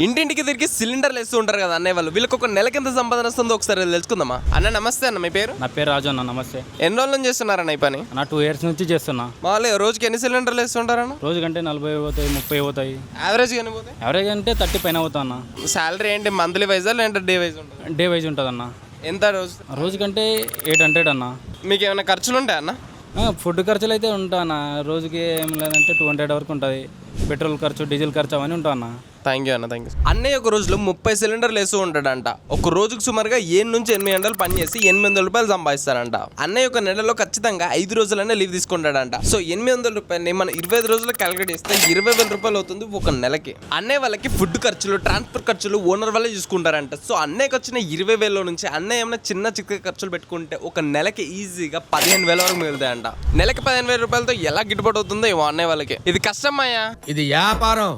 ఇంటింటికి తిరిగి సిలిండర్లు వేస్తూ ఉంటారు కదా అన్నయ్య వాళ్ళు. వీళ్ళకి ఒక నెలకి ఎంత సంపాదన వస్తుందో ఒకసారి తెలుసుకుందామా. అన్న నమస్తే అన్న, మీ పేరు? నా పేరు రాజు అన్న. నమస్తే. ఎన్ని రోజుల నుంచి చేస్తున్నారన్న ఈ పని? నా 2 years నుంచి చేస్తున్నా. వాళ్ళు రోజుకి ఎన్ని సిలిండర్లు వేస్తుంటారన్న? రోజుకంటే 40 పోతాయి, 30 పోతాయి. యావరేజ్ కానీ పోతాయి? యావరేజ్ అంటే 30 పైన అవుతా అన్న. శాలరీ ఏంటి, మంత్లీ వైజా లేదంటే డే వైజ్ ఉంటుంది? డే వైజ్ ఉంటుంది అన్న. ఎంత రోజు? రోజుకంటే 800 అన్న. మీకు ఏమైనా ఖర్చులు ఉంటాయి అన్న? ఫుడ్ ఖర్చులు అయితే ఉంటా అన్న. రోజుకి ఏం లేదంటే 200 వరకు ఉంటుంది. పెట్రోల్ ఖర్చు, డీజిల్ ఖర్చు అవన్నీ ఉంటా అన్న. థ్యాంక్ యూ అన్న, థ్యాంక్ యూ. అన్నయ్య ఒక రోజులో 30 సిలిండర్లు వేస్తూ ఉంటాడంట. ఒక రోజుకు సుమారుగా 7 నుంచి 8 గంటలు పనిచేసి 800 రూపాయలు సంపాదిస్తారంట. అన్నయ్య ఒక నెలలో ఖచ్చితంగా 5 రోజులనే లీవ్ తీసుకుంటాడంట. సో 800 రూపాయలని మనం 25 రోజులు క్యాలిక్యులేట్ చేస్తే 20,000 రూపాయలు అవుతుంది ఒక నెలకి. అన్నయ్య వాళ్ళకి ఫుడ్ ఖర్చులు, ట్రాన్స్పోర్ట్ ఖర్చులు ఓనర్ వాళ్ళే చూసుకుంటారంట. సో అన్నయ్యకి వచ్చిన 20,000 నుంచి అన్నయ్య ఏమైనా చిన్న చిక్క ఖర్చులు పెట్టుకుంటే ఒక నెలకి ఈజీగా 15,000 వరకు మిగులుతాయంట. నెలకి 15,000 రూపాయలతో ఎలా గిట్టుబాటు అవుతుందో ఏమో అన్నయ్య వాళ్ళకి. ఇది కష్టమయ్యా, ఇది వ్యాపారం.